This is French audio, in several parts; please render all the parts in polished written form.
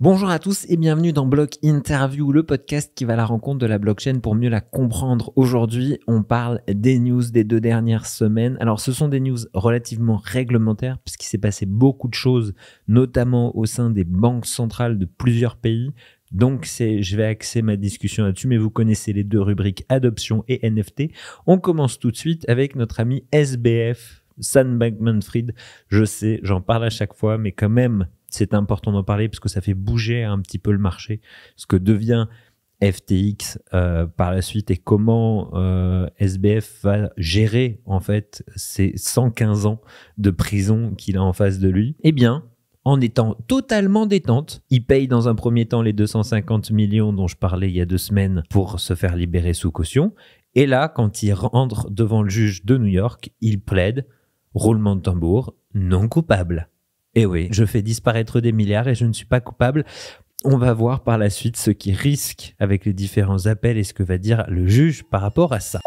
Bonjour à tous et bienvenue dans Block Interview, le podcast qui va à la rencontre de la blockchain pour mieux la comprendre. Aujourd'hui, on parle des news des 2 dernières semaines. Alors, ce sont des news relativement réglementaires puisqu'il s'est passé beaucoup de choses, notamment au sein des banques centrales de plusieurs pays. Donc, je vais axer ma discussion là-dessus, mais vous connaissez les 2 rubriques adoption et NFT. On commence tout de suite avec notre ami SBF, Sam Bankman-Fried. Je sais, j'en parle à chaque fois, mais quand même, c'est important d'en parler parce que ça fait bouger un petit peu le marché. Ce que devient FTX par la suite et comment SBF va gérer en fait ces 115 ans de prison qu'il a en face de lui. Eh bien, en étant totalement détente, il paye dans un premier temps les 250 millions dont je parlais il y a 2 semaines pour se faire libérer sous caution. Et là, quand il rentre devant le juge de New York, il plaide, roulement de tambour, non coupable. Et oui, je fais disparaître des milliards et je ne suis pas coupable. On va voir par la suite ce qui risque avec les différents appels et ce que va dire le juge par rapport à ça.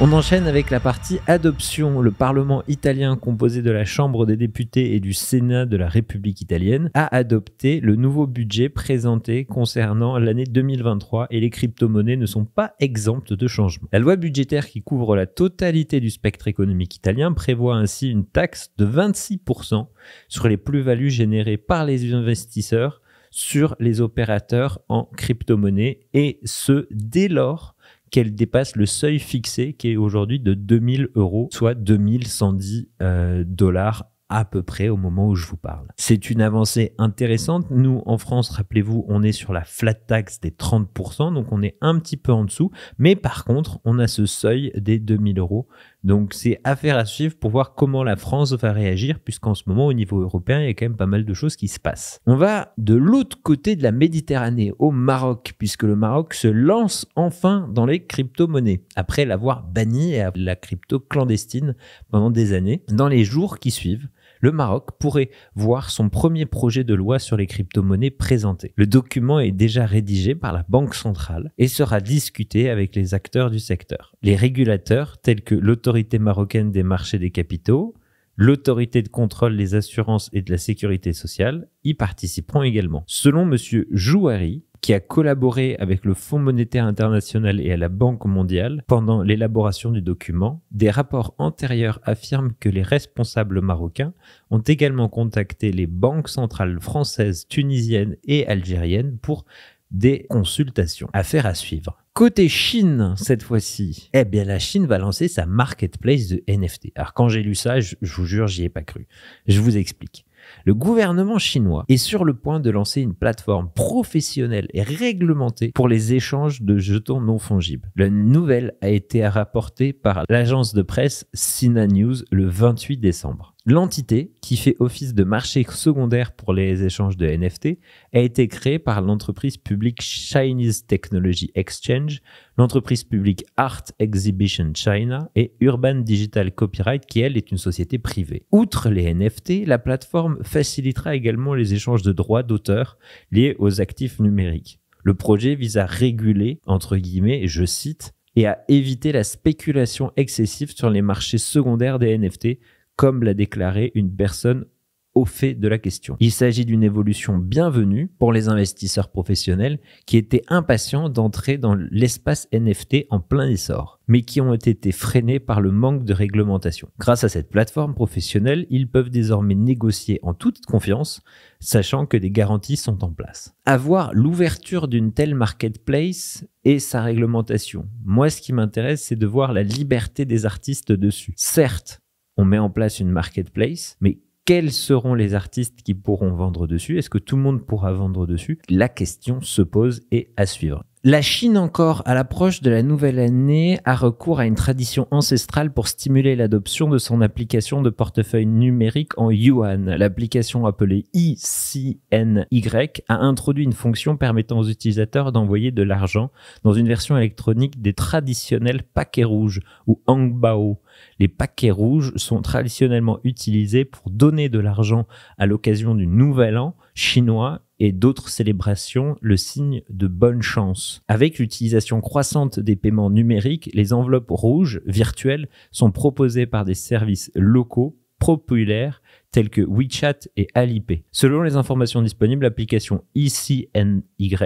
On enchaîne avec la partie adoption. Le Parlement italien, composé de la Chambre des députés et du Sénat de la République italienne, a adopté le nouveau budget présenté concernant l'année 2023 et les crypto-monnaies ne sont pas exemptes de changements. La loi budgétaire qui couvre la totalité du spectre économique italien prévoit ainsi une taxe de 26% sur les plus-values générées par les investisseurs sur les opérateurs en crypto-monnaies et ce dès lors qu'elle dépasse le seuil fixé qui est aujourd'hui de 2000 €, soit 2110 $ à peu près au moment où je vous parle. C'est une avancée intéressante. Nous, en France, rappelez-vous, on est sur la flat tax des 30%, donc on est un petit peu en dessous. Mais par contre, on a ce seuil des 2000 €. Donc c'est affaire à suivre pour voir comment la France va réagir, puisqu'en ce moment, au niveau européen, il y a quand même pas mal de choses qui se passent. On va de l'autre côté de la Méditerranée, au Maroc, puisque le Maroc se lance enfin dans les crypto-monnaies, après l'avoir banni et la crypto clandestine pendant des années. Dans les jours qui suivent, le Maroc pourrait voir son premier projet de loi sur les crypto-monnaies présenté. Le document est déjà rédigé par la Banque centrale et sera discuté avec les acteurs du secteur. Les régulateurs tels que l'autorité marocaine des marchés des capitaux, l'autorité de contrôle des assurances et de la sécurité sociale y participeront également. Selon M. Jouari, qui a collaboré avec le Fonds monétaire international et à la Banque mondiale pendant l'élaboration du document, des rapports antérieurs affirment que les responsables marocains ont également contacté les banques centrales françaises, tunisiennes et algériennes pour des consultations. Affaire à suivre. Côté Chine, cette fois-ci, eh bien la Chine va lancer sa marketplace de NFT. Alors quand j'ai lu ça, je vous jure, j'y ai pas cru. Je vous explique. Le gouvernement chinois est sur le point de lancer une plateforme professionnelle et réglementée pour les échanges de jetons non fongibles. La nouvelle a été rapportée par l'agence de presse Sina News le 28 décembre. L'entité, qui fait office de marché secondaire pour les échanges de NFT, a été créée par l'entreprise publique Chinese Technology Exchange, l'entreprise publique Art Exhibition China et Urban Digital Copyright, qui elle est une société privée. Outre les NFT, la plateforme facilitera également les échanges de droits d'auteur liés aux actifs numériques. Le projet vise à réguler, entre guillemets, je cite, et à éviter la spéculation excessive sur les marchés secondaires des NFT, comme l'a déclaré une personne au fait de la question. Il s'agit d'une évolution bienvenue pour les investisseurs professionnels qui étaient impatients d'entrer dans l'espace NFT en plein essor, mais qui ont été freinés par le manque de réglementation. Grâce à cette plateforme professionnelle, ils peuvent désormais négocier en toute confiance, sachant que des garanties sont en place. À voir l'ouverture d'une telle marketplace et sa réglementation. Moi, ce qui m'intéresse, c'est de voir la liberté des artistes dessus. Certes, on met en place une marketplace, mais quels seront les artistes qui pourront vendre dessus? Est-ce que tout le monde pourra vendre dessus? La question se pose et à suivre. La Chine encore, à l'approche de la nouvelle année, a recours à une tradition ancestrale pour stimuler l'adoption de son application de portefeuille numérique en yuan. L'application appelée eCNY a introduit une fonction permettant aux utilisateurs d'envoyer de l'argent dans une version électronique des traditionnels paquets rouges ou hangbao. Les paquets rouges sont traditionnellement utilisés pour donner de l'argent à l'occasion du Nouvel An chinois et d'autres célébrations, le signe de bonne chance. Avec l'utilisation croissante des paiements numériques, les enveloppes rouges virtuelles sont proposées par des services locaux populaires tels que WeChat et Alipay. Selon les informations disponibles, l'application ECNY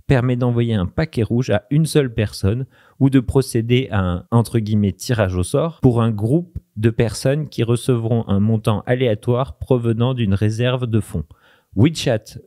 permet d'envoyer un paquet rouge à une seule personne ou de procéder à un entre guillemets tirage au sort pour un groupe de personnes qui recevront un montant aléatoire provenant d'une réserve de fonds. WeChat,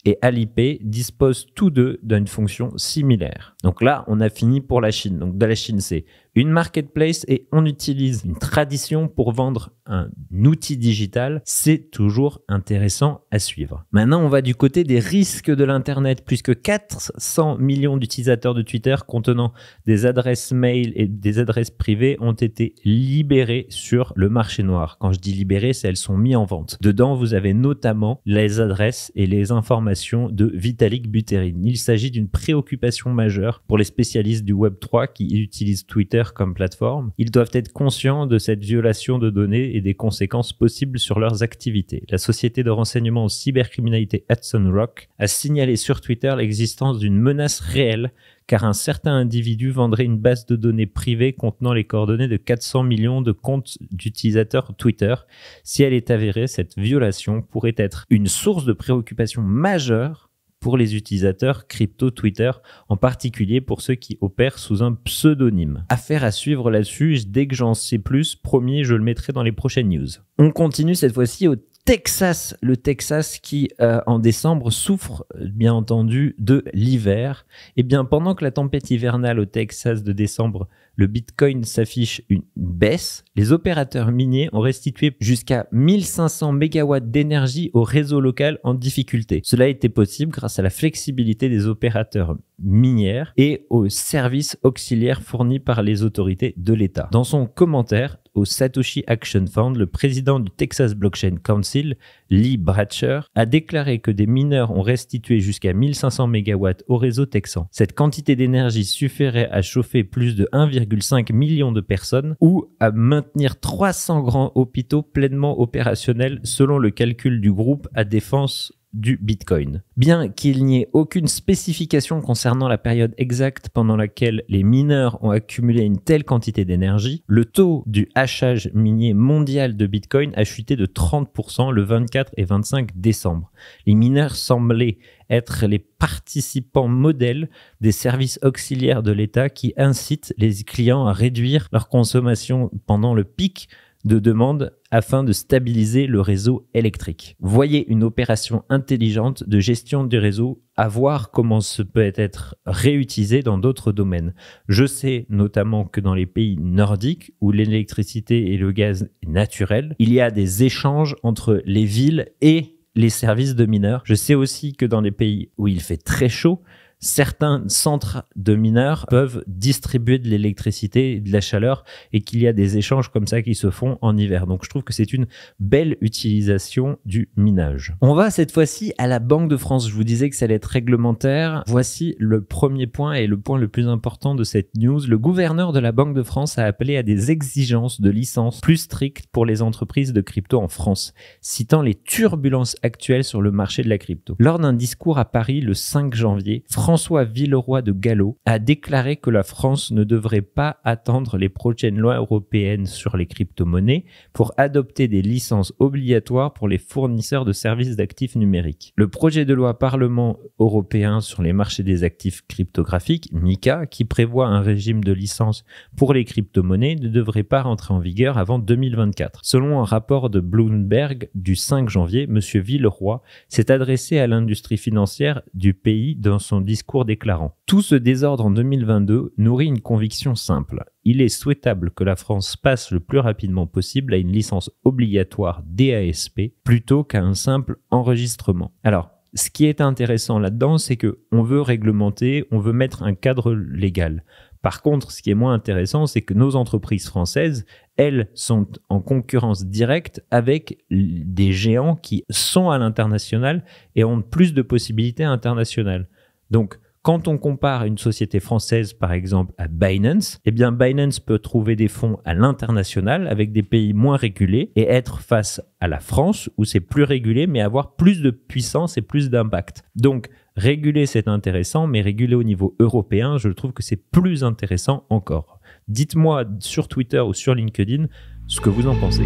et Alipay disposent tous deux d'une fonction similaire. Donc là, on a fini pour la Chine. Donc de la Chine, c'est une marketplace et on utilise une tradition pour vendre un outil digital. C'est toujours intéressant à suivre. Maintenant, on va du côté des risques de l'Internet, puisque 400 millions d'utilisateurs de Twitter contenant des adresses mail et des adresses privées ont été libérés sur le marché noir. Quand je dis libérés, c'est elles sont mises en vente. Dedans, vous avez notamment les adresses et les informations de Vitalik Buterin. Il s'agit d'une préoccupation majeure pour les spécialistes du Web3 qui utilisent Twitter comme plateforme. Ils doivent être conscients de cette violation de données et des conséquences possibles sur leurs activités. La société de renseignement en cybercriminalité Hudson Rock a signalé sur Twitter l'existence d'une menace réelle car un certain individu vendrait une base de données privée contenant les coordonnées de 400 millions de comptes d'utilisateurs Twitter. Si elle est avérée, cette violation pourrait être une source de préoccupation majeure pour les utilisateurs crypto Twitter, en particulier pour ceux qui opèrent sous un pseudonyme. Affaire à suivre là-dessus, dès que j'en sais plus, promis, je le mettrai dans les prochaines news. On continue cette fois-ci au Texas, le Texas qui en décembre souffre bien entendu de l'hiver. Et bien pendant que la tempête hivernale au Texas de décembre, le Bitcoin s'affiche une baisse, les opérateurs miniers ont restitué jusqu'à 1500 MW d'énergie au réseau local en difficulté. Cela a été possible grâce à la flexibilité des opérateurs minières et aux services auxiliaires fournis par les autorités de l'État. Dans son commentaire au Satoshi Action Fund, le président du Texas Blockchain Council, Lee Bratcher, a déclaré que des mineurs ont restitué jusqu'à 1500 MW au réseau texan. Cette quantité d'énergie suffirait à chauffer plus de 1,5 million de personnes ou à maintenir 300 grands hôpitaux pleinement opérationnels selon le calcul du groupe à défense du Bitcoin. Bien qu'il n'y ait aucune spécification concernant la période exacte pendant laquelle les mineurs ont accumulé une telle quantité d'énergie, le taux du hachage minier mondial de Bitcoin a chuté de 30% le 24 et 25 décembre. Les mineurs semblaient être les participants modèles des services auxiliaires de l'État qui incitent les clients à réduire leur consommation pendant le pic de demande afin de stabiliser le réseau électrique. Voyez une opération intelligente de gestion du réseau à voir comment ce peut être réutilisé dans d'autres domaines. Je sais notamment que dans les pays nordiques où l'électricité et le gaz est naturel, il y a des échanges entre les villes et les services de mineurs. Je sais aussi que dans les pays où il fait très chaud, certains centres de mineurs peuvent distribuer de l'électricité et de la chaleur et qu'il y a des échanges comme ça qui se font en hiver. Donc je trouve que c'est une belle utilisation du minage. On va cette fois-ci à la Banque de France. Je vous disais que ça allait être réglementaire. Voici le premier point et le point le plus important de cette news. Le gouverneur de la Banque de France a appelé à des exigences de licence plus strictes pour les entreprises de crypto en France, citant les turbulences actuelles sur le marché de la crypto. Lors d'un discours à Paris le 5 janvier, François Villeroy de Galhau a déclaré que la France ne devrait pas attendre les prochaines lois européennes sur les crypto-monnaies pour adopter des licences obligatoires pour les fournisseurs de services d'actifs numériques. Le projet de loi Parlement européen sur les marchés des actifs cryptographiques, MiCA, qui prévoit un régime de licence pour les crypto-monnaies, ne devrait pas rentrer en vigueur avant 2024. Selon un rapport de Bloomberg du 5 janvier, M. Villeroy s'est adressé à l'industrie financière du pays dans son discours déclarant « Tout ce désordre en 2022 nourrit une conviction simple. Il est souhaitable que la France passe le plus rapidement possible à une licence obligatoire DASP plutôt qu'à un simple enregistrement. » Alors, ce qui est intéressant là-dedans, c'est qu'on veut réglementer, on veut mettre un cadre légal. Par contre, ce qui est moins intéressant, c'est que nos entreprises françaises, elles, sont en concurrence directe avec des géants qui sont à l'international et ont plus de possibilités internationales. Donc, quand on compare une société française, par exemple, à Binance, eh bien, Binance peut trouver des fonds à l'international avec des pays moins régulés et être face à la France où c'est plus régulé, mais avoir plus de puissance et plus d'impact. Donc, réguler, c'est intéressant, mais réguler au niveau européen, je trouve que c'est plus intéressant encore. Dites-moi sur Twitter ou sur LinkedIn ce que vous en pensez.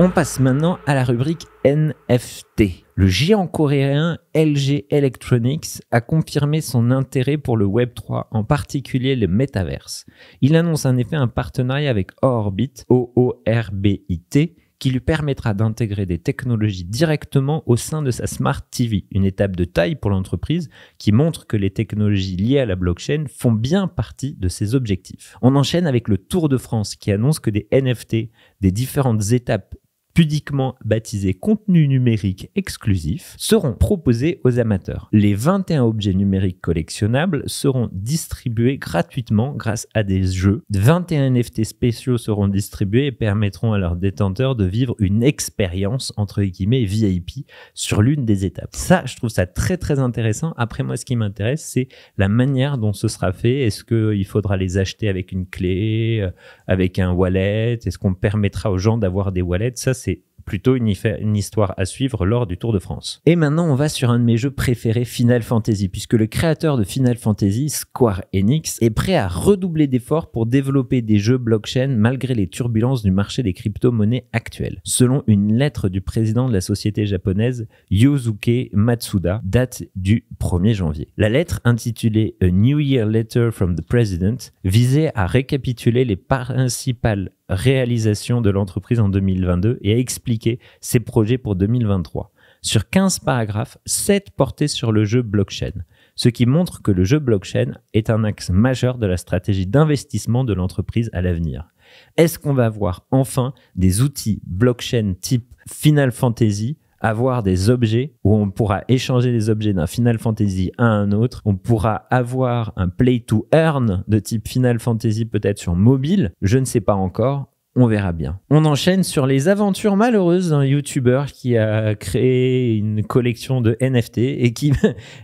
On passe maintenant à la rubrique NFT. Le géant coréen LG Electronics a confirmé son intérêt pour le Web3, en particulier le Metaverse. Il annonce en effet un partenariat avec Orbit, O-O-R-B-I-T, qui lui permettra d'intégrer des technologies directement au sein de sa Smart TV, une étape de taille pour l'entreprise qui montre que les technologies liées à la blockchain font bien partie de ses objectifs. On enchaîne avec le Tour de France qui annonce que des NFT des différentes étapes pudiquement baptisés contenus numériques exclusifs, seront proposés aux amateurs. Les 21 objets numériques collectionnables seront distribués gratuitement grâce à des jeux. 21 NFT spéciaux seront distribués et permettront à leurs détenteurs de vivre une expérience entre guillemets VIP sur l'une des étapes. Ça, je trouve ça très très intéressant. Après, moi, ce qui m'intéresse, c'est la manière dont ce sera fait. Est-ce qu'il faudra les acheter avec une clé, avec un wallet? Est-ce qu'on permettra aux gens d'avoir des wallets? Ça, c'est plutôt une histoire à suivre lors du Tour de France. Et maintenant, on va sur un de mes jeux préférés, Final Fantasy, puisque le créateur de Final Fantasy, Square Enix, est prêt à redoubler d'efforts pour développer des jeux blockchain malgré les turbulences du marché des crypto-monnaies actuelles. Selon une lettre du président de la société japonaise, Yosuke Matsuda, date du 1er janvier. La lettre, intitulée A New Year Letter from the President, visait à récapituler les principales réalisations de l'entreprise en 2022 et à expliquer ses projets pour 2023. Sur 15 paragraphes, 7 portaient sur le jeu blockchain, ce qui montre que le jeu blockchain est un axe majeur de la stratégie d'investissement de l'entreprise à l'avenir. Est-ce qu'on va avoir enfin des outils blockchain type Final Fantasy, avoir des objets où on pourra échanger des objets d'un Final Fantasy à un autre. On pourra avoir un play to earn de type Final Fantasy peut-être sur mobile. Je ne sais pas encore. On verra bien. On enchaîne sur les aventures malheureuses d'un YouTuber qui a créé une collection de NFT et qui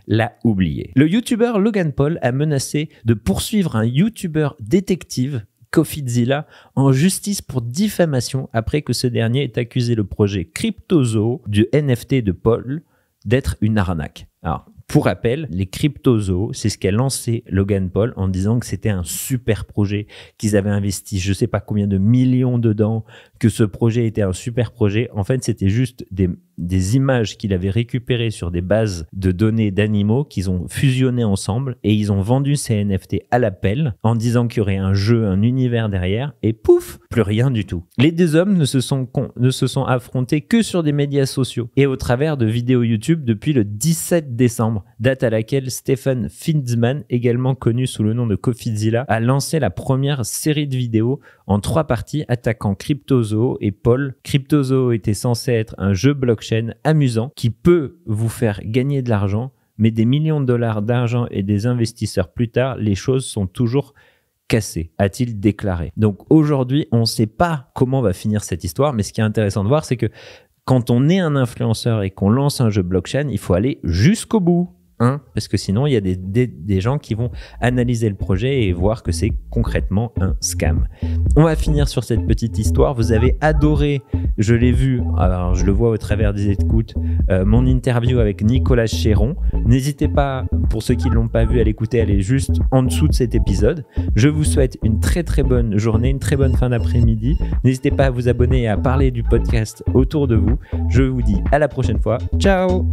l'a oublié. Le YouTuber Logan Paul a menacé de poursuivre un YouTuber détective, CoffeeZilla, en justice pour diffamation après que ce dernier ait accusé le projet CryptoZoo du NFT de Paul d'être une arnaque. Alors, pour rappel, les CryptoZoo, c'est ce qu'a lancé Logan Paul en disant que c'était un super projet, qu'ils avaient investi je sais pas combien de millions dedans, que ce projet était un super projet. En fait, c'était juste des images qu'il avait récupérées sur des bases de données d'animaux qu'ils ont fusionnées ensemble et ils ont vendu ces NFT à l'appel en disant qu'il y aurait un jeu, un univers derrière et pouf, plus rien du tout. Les deux hommes ne se sont affrontés que sur des médias sociaux et au travers de vidéos YouTube depuis le 17 décembre, date à laquelle Stephen Fitzman, également connu sous le nom de CoffeeZilla, a lancé la première série de vidéos en 3 parties attaquant CryptoZoo et Paul. CryptoZoo était censé être un jeu blockchain amusant qui peut vous faire gagner de l'argent, mais des millions de dollars d'argent et des investisseurs plus tard, les choses sont toujours cassées, a-t-il déclaré. Donc aujourd'hui, on ne sait pas comment va finir cette histoire, mais ce qui est intéressant de voir, c'est que quand on est un influenceur et qu'on lance un jeu blockchain, il faut aller jusqu'au bout. Parce que sinon, il y a des gens qui vont analyser le projet et voir que c'est concrètement un scam. On va finir sur cette petite histoire. Vous avez adoré, je l'ai vu, alors je le vois au travers des écoutes, mon interview avec Nicolas Chéron. N'hésitez pas, pour ceux qui ne l'ont pas vu, à l'écouter, elle est juste en dessous de cet épisode. Je vous souhaite une très très bonne journée, une très bonne fin d'après-midi. N'hésitez pas à vous abonner et à parler du podcast autour de vous. Je vous dis à la prochaine fois. Ciao!